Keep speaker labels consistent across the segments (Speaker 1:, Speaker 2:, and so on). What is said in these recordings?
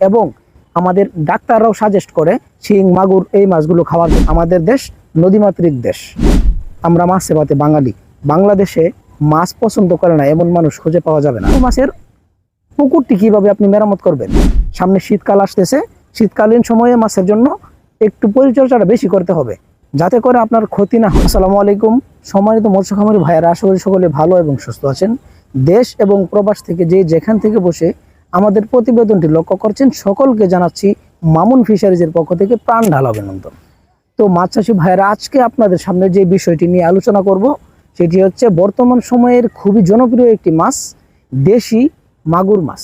Speaker 1: এবং আমাদের ডাক্তাররাও সাজেস্ট করে শিং মাগুর এই মাছগুলো খাওয়ার। আমাদের দেশ নদীমাতৃক দেশ, আমরা মাছে ভাতে বাঙালি। বাংলাদেশে মাছ পছন্দ করে না এমন মানুষ খুঁজে পাওয়া যাবে না। মাছের পুকুরটি কিভাবে আপনি মেরামত করবেন? সামনে শীতকাল আসতেছে, শীতকালীন সময়ে মাছের জন্য একটু পরিচর্যাটা বেশি করতে হবে, যাতে করে আপনার ক্ষতি না হয়। আসসালামু আলাইকুম সম্মানিত মৎস্য খামারি ভাইয়েরা, আশা করি সকলে ভালো এবং সুস্থ আছেন। দেশ এবং প্রবাস থেকে যেখান থেকে বসে আমাদের প্রতিবেদনটি লক্ষ্য করছেন, সকলকে জানাচ্ছি মামুন ফিশারিজের পক্ষ থেকে প্রাণ ঢালা অভিনন্দন। তো মাছ চাষি ভাইয়েরা, আজকে আপনাদের সামনে যে বিষয়টি নিয়ে আলোচনা করব সেটি হচ্ছে বর্তমান সময়ের খুবই জনপ্রিয় একটি মাছ, দেশি মাগুর মাছ।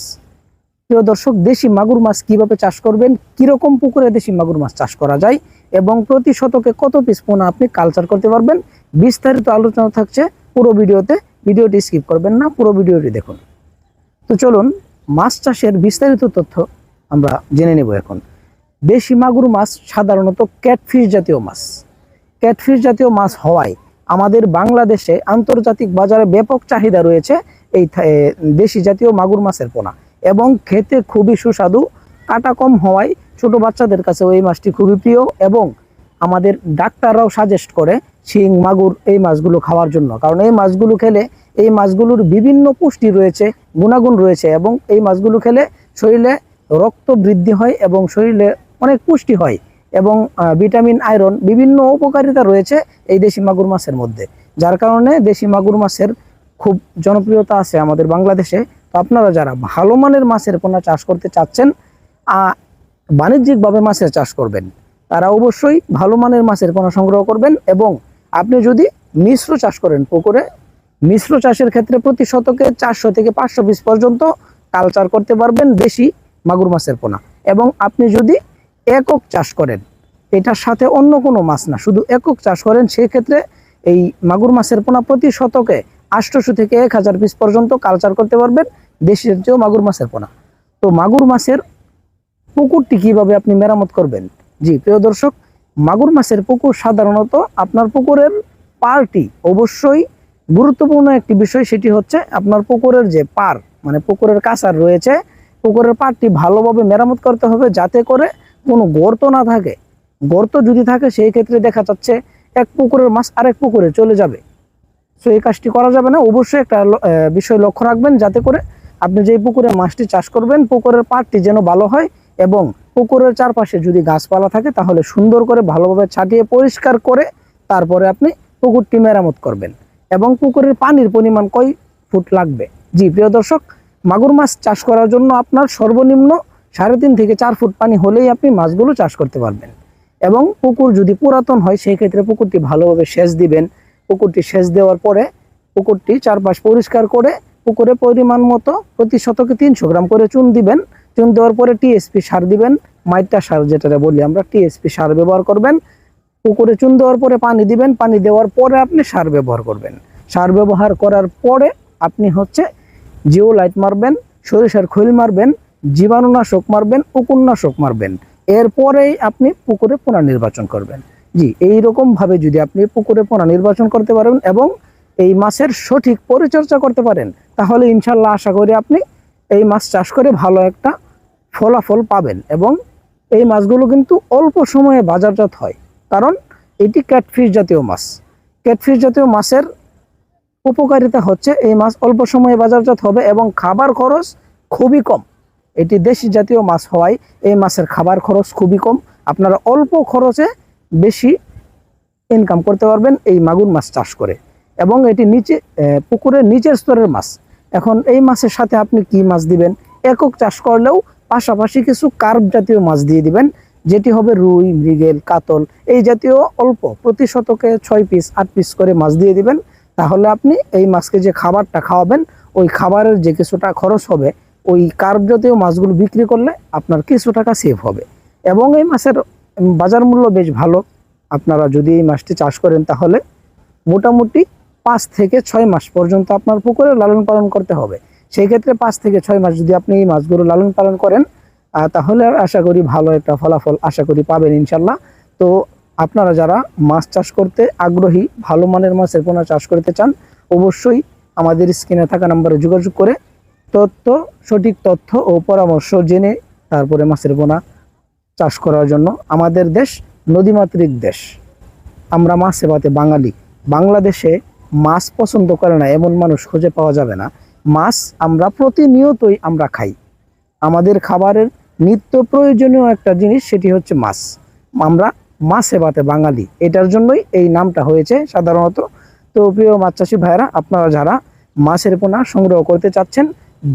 Speaker 1: প্রিয় দর্শক, দেশি মাগুর মাছ কিভাবে চাষ করবেন, কিরকম পুকুরে দেশি মাগুর মাছ চাষ করা যায় এবং প্রতি শতকে কত পিস পোনা আপনি কালচার করতে পারবেন, বিস্তারিত আলোচনা থাকছে পুরো ভিডিওতে। ভিডিওটি স্কিপ করবেন না, পুরো ভিডিওটি দেখুন। তো চলুন মাছ চাষের বিস্তারিত তথ্য আমরা জেনে নেব এখন। দেশি মাগুর মাছ সাধারণত ক্যাটফিশ জাতীয় মাছ। ক্যাটফিশ জাতীয় মাছ হওয়ায় আমাদের বাংলাদেশে আন্তর্জাতিক বাজারে ব্যাপক চাহিদা রয়েছে এই দেশি জাতীয় মাগুর মাছের পোনা, এবং খেতে খুবই সুস্বাদু। কাটা কম হওয়ায় ছোট বাচ্চাদের কাছে এই মাছটি খুবই প্রিয়, এবং আমাদের ডাক্তাররাও সাজেস্ট করে শিং মাগুর এই মাছগুলো খাওয়ার জন্য। কারণ এই মাছগুলো খেলে, এই মাছগুলোর বিভিন্ন পুষ্টি রয়েছে, গুণাগুণ রয়েছে, এবং এই মাছগুলো খেলে শরীরে রক্ত বৃদ্ধি হয় এবং শরীরে অনেক পুষ্টি হয়, এবং ভিটামিন, আয়রন, বিভিন্ন উপকারিতা রয়েছে এই দেশি মাগুর মাছের মধ্যে। যার কারণে দেশি মাগুর মাছের খুব জনপ্রিয়তা আছে আমাদের বাংলাদেশে। তো আপনারা যারা ভালো মানের মাছের পোনা চাষ করতে চাচ্ছেন, বাণিজ্যিকভাবে মাছের চাষ করবেন, তারা অবশ্যই ভালো মানের মাছের পোনা সংগ্রহ করবেন। এবং আপনি যদি মিশ্র চাষ করেন পুকুরে, মিশ্র চাষের ক্ষেত্রে প্রতি শতকে 400 থেকে 500 পিস পর্যন্ত কালচার করতে পারবেন দেশি মাগুর মাছের পোনা। এবং আপনি যদি একক চাষ করেন, এটার সাথে অন্য কোনো মাছ না, শুধু একক চাষ করেন, সেই ক্ষেত্রে এই মাগুর মাছের পোনা প্রতি শতকে 800 থেকে 1000 পিস পর্যন্ত কালচার করতে পারবেন দেশি জাতীয় মাগুর মাছের পোনা। তো মাগুর মাছের পুকুরটি কিভাবে আপনি মেরামত করবেন? জি প্রিয় দর্শক, মাগুর মাছের পুকুর সাধারণত আপনার পুকুরের পাড়টি অবশ্যই গুরুত্বপূর্ণ একটি বিষয়। সেটি হচ্ছে আপনার পুকুরের যে পাড়, মানে পুকুরের কাছার রয়েছে, পুকুরের পাড়টি ভালোভাবে মেরামত করতে হবে, যাতে করে কোনো গর্ত না থাকে। গর্ত যদি থাকে, সেই ক্ষেত্রে দেখা যাচ্ছে এক পুকুরের মাছ আরেক পুকুরে চলে যাবে। তো এই কাজটি করা যাবে না। অবশ্যই একটা বিষয় লক্ষ্য রাখবেন, যাতে করে আপনি যে পুকুরে মাছটি চাষ করবেন, পুকুরের পাড়টি যেন ভালো হয়, এবং পুকুরের চারপাশে যদি গাছপালা থাকে তাহলে সুন্দর করে ভালোভাবে ছাটিয়ে পরিষ্কার করে তারপরে আপনি পুকুরটি মেরামত করবেন। এবং পুকুরের পানির পরিমাণ কয় ফুট লাগবে? জি প্রিয় দর্শক, মাগুর মাছ চাষ করার জন্য আপনার সর্বনিম্ন 3.5 থেকে 4 ফুট পানি হলেই আপনি মাছগুলো চাষ করতে পারবেন। এবং পুকুর যদি পুরাতন হয়, সেই ক্ষেত্রে পুকুরটি ভালোভাবে সেচ দিবেন। পুকুরটি সেচ দেওয়ার পরে পুকুরটি চারপাশ পরিষ্কার করে পুকুরে পরিমাণ মতো প্রতি শতকে 300 গ্রাম করে চুন দিবেন। চুন দেওয়ার পরে টিএসপি সার দিবেন, মাইটা সার যেটা বলি আমরা, টিএসপি সার ব্যবহার করবেন। পুকুরে চুন দেওয়ার পরে পানি দিবেন, পানি দেওয়ার পরে আপনি সার ব্যবহার করবেন। সার ব্যবহার করার পরে আপনি হচ্ছে জিওলাইট মারবেন, সরিষার খৈল মারবেন, জীবাণুনাশক মারবেন, উকুননাশক মারবেন। এরপরেই আপনি পুকুরে পোনা নির্বাচন করবেন। জি, এইরকম ভাবে যদি আপনি পুকুরে পোনা নির্বাচন করতে পারেন এবং এই মাছের সঠিক পরিচর্যা করতে পারেন, তাহলে ইনশাল্লাহ আশা করি আপনি এই মাছ চাষ করে ভালো একটা ফলাফল পাবেন। এবং এই মাছগুলো কিন্তু অল্প সময়ে বাজারজাত হয়, কারণ এটি ক্যাটফিশ জাতীয় মাছ। ক্যাটফিশ জাতীয় মাছের উপকারিতা হচ্ছে এই মাছ অল্প সময়ে বাজারজাত হবে এবং খাবার খরচ খুবই কম। এটি দেশি জাতীয় মাছ হওয়ায় এই মাছের খাবার খরচ খুবই কম। আপনারা অল্প খরচে বেশি ইনকাম করতে পারবেন এই মাগুর মাছ চাষ করে। এবং এটি পুকুরের নিচের স্তরের মাছ। এখন এই মাছের সাথে আপনি কি মাছ দিবেন? একক চাষ করলেও পাশাপাশি কিছু কার্প জাতীয় মাছ দিয়ে দিবেন, যেটি হবে রুই, মৃগেল, কাতল, এই জাতীয় অল্প প্রতি শতকে 6 পিস 8 পিস করে মাছ দিয়ে দিবেন। তাহলে আপনি এই মাছকে যে খাবারটা খাওয়াবেন, ওই খাবারের যে কিছুটা খরচ হবে, ওই কার্প জাতীয় মাছগুলো বিক্রি করলে আপনার কিছু টাকা সেভ হবে। এবং এই মাছের বাজার মূল্য বেশ ভালো। আপনারা যদি এই মাছটি চাষ করেন, তাহলে মোটামুটি 5 থেকে 6 মাস পর্যন্ত আপনার পুকুরে লালন পালন করতে হবে। সেই ক্ষেত্রে 5 থেকে 6 মাস যদি আপনি এই মাছগুলো লালন পালন করেন, তাহলে আশা করি ভালো একটা ফলাফল আশা করি পাবেন ইনশাল্লাহ। তো আপনারা যারা মাছ চাষ করতে আগ্রহী, ভালো মানের মাছের পোনা চাষ করতে চান, অবশ্যই আমাদের স্ক্রিনে থাকা নম্বরে যোগাযোগ করে সঠিক তথ্য ও পরামর্শ জেনে তারপরে মাছের পোনা চাষ করার জন্য। আমাদের দেশ নদীমাতৃক দেশ, আমরা মাছে ভাতে বাঙালি। বাংলাদেশে মাছ পছন্দ করে না এমন মানুষ খুঁজে পাওয়া যাবে না। মাছ আমরা প্রতিনিয়তই আমরা খাই, আমাদের খাবারের নিত্য প্রয়োজনীয় একটা জিনিস, সেটি হচ্ছে মাছ। আমরা মাছে ভাতে বাঙালি, এটার জন্যই এই নামটা হয়েছে সাধারণত। তো প্রিয় মাছ চাষি ভাইরা, আপনারা যারা মাছের পোনা সংগ্রহ করতে চাচ্ছেন,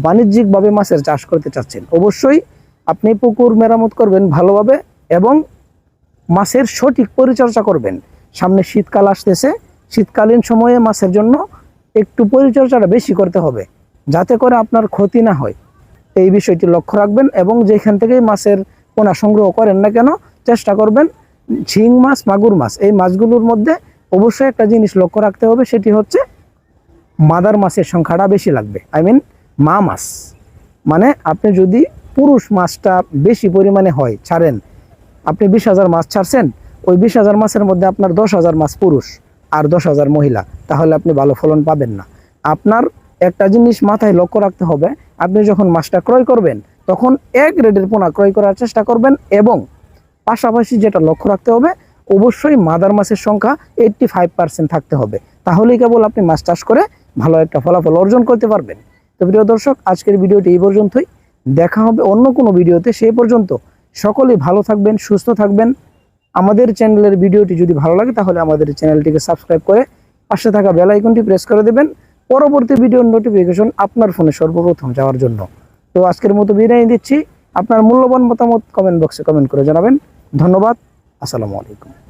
Speaker 1: বাণিজ্যিকভাবে মাছের চাষ করতে চাচ্ছেন, অবশ্যই আপনি পুকুর মেরামত করবেন ভালোভাবে এবং মাছের সঠিক পরিচর্যা করবেন। সামনে শীতকাল আসতেছে, শীতকালীন সময়ে মাছের জন্য একটু পরিচর্যাটা বেশি করতে হবে, যাতে করে আপনার ক্ষতি না হয়। এই বিষয়টি লক্ষ্য রাখবেন এবং যেখান থেকেই মাছের পোনা সংগ্রহ করেন না কেন, চেষ্টা করবেন ঝিং মাছ, মাগুর মাছ, এই মাছগুলোর মধ্যে অবশ্যই একটা জিনিস লক্ষ্য রাখতে হবে, সেটি হচ্ছে মাদার মাছের সংখ্যাটা বেশি লাগবে। মা মাছ, মানে আপনি যদি পুরুষ মাছটা বেশি পরিমাণে হয় ছাড়েন, আপনি 20,000 মাছ ছাড়ছেন, ওই 20,000 মাছের মধ্যে আপনার 10,000 মাছ পুরুষ আর 10,000 মহিলা, তাহলে আপনি ভালো ফলন পাবেন না। আপনার একটা জিনিস মাথায় লক্ষ্য রাখতে হবে, আপনি যখন মাছটা ক্রয় করবেন তখন এক গ্রেডের পোনা ক্রয় করার চেষ্টা করবেন এবং পাশাপাশি যেটা লক্ষ্য রাখতে হবে, অবশ্যই মাদার মাছের সংখ্যা 85% থাকতে হবে, তাহলেই কেবল আপনি মাছ চাষ করে ভালো একটা ফলাফল অর্জন করতে পারবেন। তো প্রিয় দর্শক, আজকের ভিডিওটি এই পর্যন্তই, দেখা হবে অন্য কোনো ভিডিওতে। সেই পর্যন্ত সকলেই ভালো থাকবেন, সুস্থ থাকবেন। আমাদের চ্যানেলের ভিডিওটি যদি ভালো লাগে তাহলে আমাদের চ্যানেলটিকে সাবস্ক্রাইব করে পাশে থাকা বেল আইকনটি প্রেস করে দেবেন, পরবর্তী ভিডিওর নোটিফিকেশন আপনার ফোনে সর্বপ্রথম যাওয়ার জন্য। তো আজকের মতো বিদায় দিচ্ছি। আপনার মূল্যবান মতামত কমেন্ট বক্সে কমেন্ট করে জানাবেন। ধন্যবাদ। আসসালামু আলাইকুম।